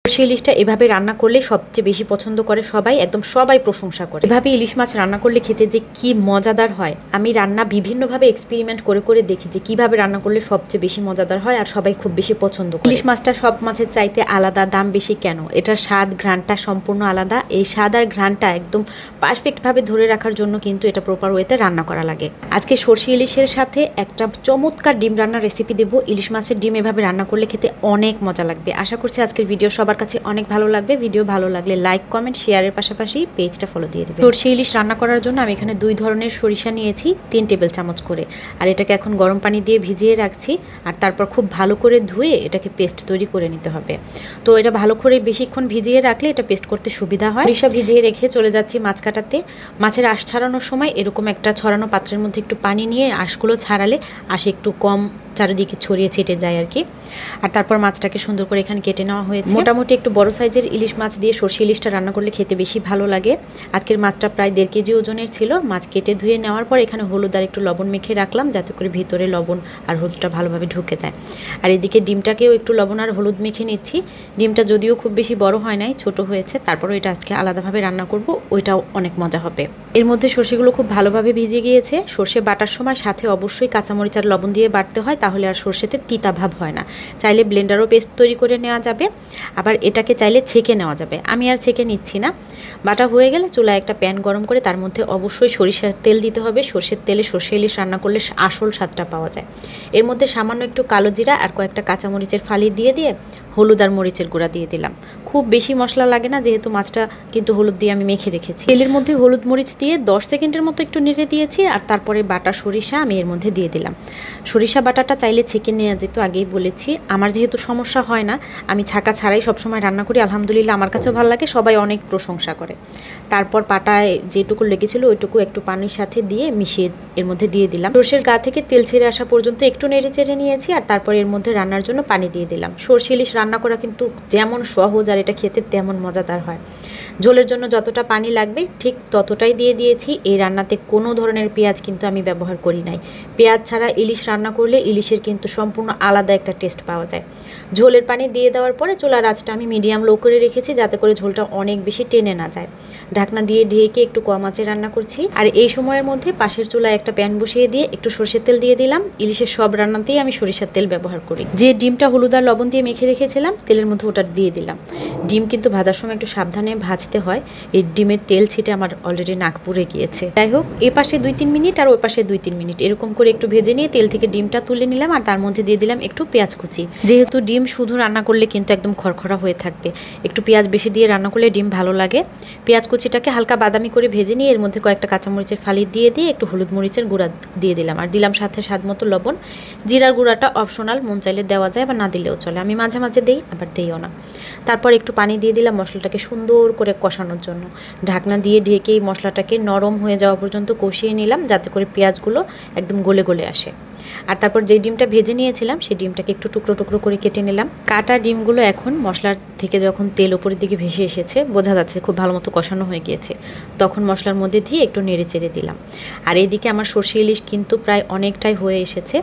সর্ষে ইলিশটা এভাবে রান্না করলে সবচেয়ে বেশি পছন্দ করে সবাই, একদম সবাই প্রশংসা করে। এভাবে ইলিশ মাছ রান্না করলে খেতে যে কি মজাদার হয়, আমি রান্না বিভিন্নভাবে এক্সপেরিমেন্ট করে করে দেখি যে কিভাবে রান্না করলে সবচেয়ে বেশি মজাদার হয় আর সবাই খুব বেশি পছন্দ করে। ইলিশ মাছটা সব মাছের চাইতে আলাদা, দাম বেশি কেন? এটার স্বাদ ঘ্রাণটা সম্পূর্ণ আলাদা। এই স্বাদ আর ঘ্রাণটা একদম পারফেক্টভাবে ধরে রাখার জন্য কিন্তু এটা প্রপার ওয়েতে রান্না করা লাগে। আজকে সর্ষে ইলিশের সাথে একটা চমৎকার ডিম রান্নার রেসিপি দেবো। ইলিশ মাছের ডিম এভাবে রান্না করলে খেতে অনেক মজা লাগবে। আশা করছি আজকের ভিডিও সবার কাছে অনেক ভালো লাগবে। ভিডিও ভালো লাগলে লাইক, কমেন্ট, শেয়ারের পাশাপাশি পেজটা ফলো দিয়ে দেবে। সর্ষে ইলিশ রান্না করার জন্য আমি এখানে 2 ধরনের সরিষা নিয়েছি, 3 টেবিল চামচ করে। আর এটাকে এখন গরম পানি দিয়ে ভিজিয়ে রাখছি। আর তারপর খুব ভালো করে ধুয়ে এটাকে পেস্ট তৈরি করে নিতে হবে। তো এটা ভালো করে বেশিক্ষণ ভিজিয়ে রাখলে এটা পেস্ট করতে সুবিধা হয়। সরিষা ভিজিয়ে রেখে চলে যাচ্ছি মাছ কাটাতে। মাছের আঁশ ছাড়ানোর সময় এরকম একটা ছড়ানো পাত্রের মধ্যে একটু পানি নিয়ে আঁশগুলো ছাড়ালে আঁশ একটু কম চারিদিকে ছড়িয়ে ছিটে যায় আর কি। আর তারপর মাছটাকে সুন্দর করে এখানে কেটে নেওয়া হয়েছে। মোটামুটি একটু বড় সাইজের ইলিশ মাছ দিয়ে সর্ষে ইলিশটা রান্না করলে খেতে বেশি ভালো লাগে। আজকের মাছটা প্রায় 1.5 কেজি ওজনের ছিল। মাছ কেটে ধুয়ে নেওয়ার পর এখানে হলুদ আর একটু লবণ মেখে রাখলাম, যাতে করে ভিতরে লবণ আর হলুদটা ভালোভাবে ঢুকে যায়। আর এদিকে ডিমটাকেও একটু লবণ আর হলুদ মেখে নিচ্ছি। ডিমটা যদিও খুব বেশি বড় হয় নাই, ছোট হয়েছে, তারপরও এটা আজকে আলাদাভাবে রান্না করব, ওইটাও অনেক মজা হবে। এর মধ্যে সর্ষেগুলো খুব ভালোভাবে ভিজে গিয়েছে। সর্ষে বাটার সময় সাথে অবশ্যই কাঁচামরিচ আর লবণ দিয়ে বাটতে হয়, তাহলে আর সর্ষেতে তিতা ভাব হয় না। চাইলে ব্লেন্ডারও পেস্ট তৈরি করে নেওয়া যাবে, আবার এটাকে চাইলে ছেঁকে নেওয়া যাবে। আমি আর ছেঁকে নিচ্ছি না। বাটা হয়ে গেলে চুলায় একটা প্যান গরম করে তার মধ্যে অবশ্যই সরিষার তেল দিতে হবে। সর্ষের তেলে সর্ষে ইলিশ রান্না করলে আসল স্বাদটা পাওয়া যায়। এর মধ্যে সামান্য একটু কালো জিরা আর কয়েকটা কাঁচামরিচের ফালি দিয়ে হলুদ আর মরিচের গুঁড়া দিয়ে দিলাম। খুব বেশি মশলা লাগে না, যেহেতু মাছটা কিন্তু হলুদ দিয়ে আমি মেখে রেখেছি। তেলের মধ্যে হলুদ মরিচ দিয়ে 10 সেকেন্ডের মতো একটু নেড়ে দিয়েছি। আর তারপরে বাটা সরিষা আমি এর মধ্যে দিয়ে দিলাম। সরিষা বাটাটা চাইলে ছেঁকে নেওয়া যেত, আগেই বলেছি। আমার যেহেতু সমস্যা হয় না, আমি ছাঁকা ছাড়াই সবসময় রান্না করি। আলহামদুলিল্লাহ আমার কাছেও ভালো লাগে, সবাই অনেক প্রশংসা করে। তারপর পাটায় যেটুকু লেগেছিল ওইটুকু একটু পানির সাথে দিয়ে মিশিয়ে এর মধ্যে দিয়ে দিলাম। সর্ষের গা থেকে তেল ছেড়ে আসা পর্যন্ত একটু নেড়ে চেড়ে নিয়েছি। আর তারপর এর মধ্যে রান্নার জন্য পানি দিয়ে দিলাম। সর্ষে ইলিশ রান্না করা কিন্তু যেমন সহজ আর এটা খেতে তেমন মজাদার হয়। ঝোলের জন্য যতটা পানি লাগবে ঠিক ততটাই দিয়ে দিয়েছি। এই রান্নাতে কোনো ধরনের পেঁয়াজ কিন্তু আমি ব্যবহার করি নাই। পেঁয়াজ ছাড়া ইলিশ রান্না করলে ইলিশের কিন্তু সম্পূর্ণ আলাদা একটা টেস্ট পাওয়া যায়। ঝোলের পানি দিয়ে দেওয়ার পরে চুলার আঁচটা আমি মিডিয়াম লো করে রেখেছি, যাতে করে ঝোলটা অনেক বেশি টেনে না যায়। ঢাকনা দিয়ে ঢেকে একটু কম আঁচে রান্না করছি। আর এই সময়ের মধ্যে পাশের চুলায় একটা প্যান বসিয়ে দিয়ে একটু সরষের তেল দিয়ে দিলাম। ইলিশের সব রান্নাতেই আমি সরিষার তেল ব্যবহার করি। যে ডিমটা হলুদ আর লবণ দিয়ে মেখে রেখেছিলাম তেলের মধ্যে ওটা দিয়ে দিলাম। ডিম কিন্তু ভাজার সময় একটু সাবধানে ভাজতে হয়। এই ডিমের তেল ছিটে আমার অলরেডি নাক পুড়ে গিয়েছে। যাই হোক, এ পাশে 2-3 মিনিট আর ওই পাশে 2-3 মিনিট এরকম করে একটু ভেজে নিয়ে তেল থেকে ডিমটা তুলে নিলাম। আর তার মধ্যে দিয়ে দিলাম একটু পেঁয়াজ কুচি। যেহেতু ডিম শুধু রান্না করলে কিন্তু একদম খরখরা হয়ে থাকবে, একটু পেঁয়াজ বেশি দিয়ে রান্না করলে ডিম ভালো লাগে। পেঁয়াজ কুচিটাকে হালকা বাদামি করে ভেজে নিয়ে এর মধ্যে কয়েকটা কাঁচামরিচের ফালি দিয়ে একটু হলুদ মরিচের গুঁড়া দিয়ে দিলাম। আর দিলাম সাথে স্বাদ মতো লবণ। জিরার গুঁড়াটা অপশনাল, মন চাইলে দেওয়া যায় বা না দিলেও চলে। আমি মাঝে মাঝে দিই, আবার দিইও না। তারপর একটু পানি দিয়ে দিলাম মশলাটাকে সুন্দর করে কষানোর জন্য। ঢাকনা দিয়ে ঢেকে এই মশলাটাকে নরম হয়ে যাওয়া পর্যন্ত কষিয়ে নিলাম, যাতে করে পেঁয়াজগুলো একদম গলে গলে আসে। আর তারপর যে ডিমটা ভেজে নিয়েছিলাম সেই ডিমটাকে একটু টুকরো টুকরো করে কেটে নিলাম। কাটা ডিমগুলো এখন মশলার থেকে যখন তেল উপরের দিকে ভেসে এসেছে, বোঝা যাচ্ছে খুব ভালো মতো কষানো হয়ে গিয়েছে, তখন মশলার মধ্যে দিয়ে একটু নেড়ে চেড়ে দিলাম। আর এইদিকে আমার সর্ষে ইলিশ কিন্তু প্রায় অনেকটাই হয়ে এসেছে।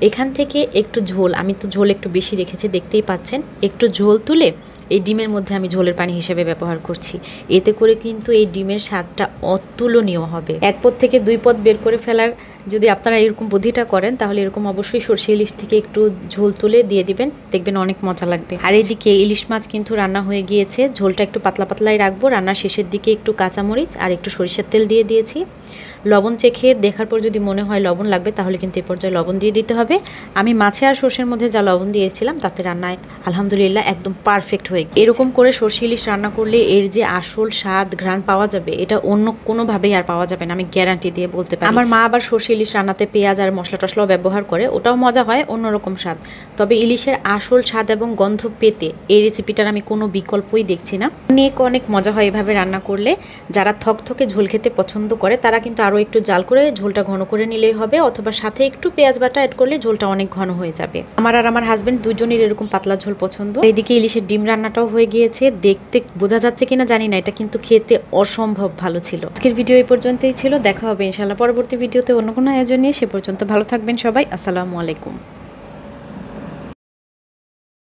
এখান থেকে একটু ঝোল, আমি তো ঝোল একটু বেশি রেখেছি দেখতেই পাচ্ছেন, একটু ঝোল তুলে এই ডিমের মধ্যে আমি ঝোলের পানি হিসেবে ব্যবহার করছি। এতে করে কিন্তু এই ডিমের স্বাদটা অতুলনীয় হবে। 1 পদ থেকে 2 পদ বের করে ফেলার যদি আপনারা এরকম বুদ্ধিটা করেন, তাহলে এরকম অবশ্যই সর্ষে ইলিশ থেকে একটু ঝোল তুলে দিয়ে দিবেন, দেখবেন অনেক মজা লাগবে। আর এইদিকে ইলিশ মাছ কিন্তু রান্না হয়ে গিয়েছে। ঝোলটা একটু পাতলা পাতলাই রাখবো। রান্নার শেষের দিকে একটু কাঁচামরিচ আর একটু সরিষার তেল দিয়ে দিয়েছি। লবণ চেখে দেখার পর যদি মনে হয় লবণ লাগবে, তাহলে কিন্তু এই পর্যায়ে লবণ দিয়ে দিতে হবে। আমি মাছে আর সর্ষের মধ্যে যা লবণ দিয়েছিলাম তাতে রান্নায় আলহামদুলিল্লাহ একদম পারফেক্ট হয়ে গেছে। এরকম করে সর্ষে ইলিশ রান্না করলে এর যে আসল স্বাদ ঘ্রাণ পাওয়া যাবে, এটা অন্য কোনোভাবেই আর পাওয়া যাবে না, আমি গ্যারান্টি দিয়ে বলতে পারি। আমার মা আবার সর্ষে ইলিশ রান্নাতে পেঁয়াজ আর মশলা টশলাও ব্যবহার করে, ওটাও মজা হয়, অন্যরকম স্বাদ। তবে ইলিশের আসল স্বাদ এবং গন্ধ পেতে এই রেসিপিটার আমি কোনো বিকল্পই দেখছি না। অনেক মজা হয় এভাবে রান্না করলে। যারা থকথকে ঝোল খেতে পছন্দ করে তারা কিন্তু আরও একটু জাল করে ঝোলটা ঘন করে নিলেই হবে, অথবা সাথে একটু পেঁয়াজ বাটা অ্যাড করলে ঝোলটা অনেক ঘন হয়ে যাবে। আমার আর আমার হাজবেন্ড দুজনের এরকম পাতলা ঝোল পছন্দ। এইদিকে ইলিশের ডিম রান্নাটাও হয়ে গিয়েছে। দেখতে বোঝা যাচ্ছে কিনা জানি না, এটা কিন্তু খেতে অসম্ভব ভালো ছিল। আজকের ভিডিও এই পর্যন্তই ছিল। দেখা হবে ইনশাআল্লাহ পরবর্তী ভিডিওতে অন্য কোনো আয়োজন নিয়ে। সে পর্যন্ত ভালো থাকবেন সবাই। আসসালামু আলাইকুম।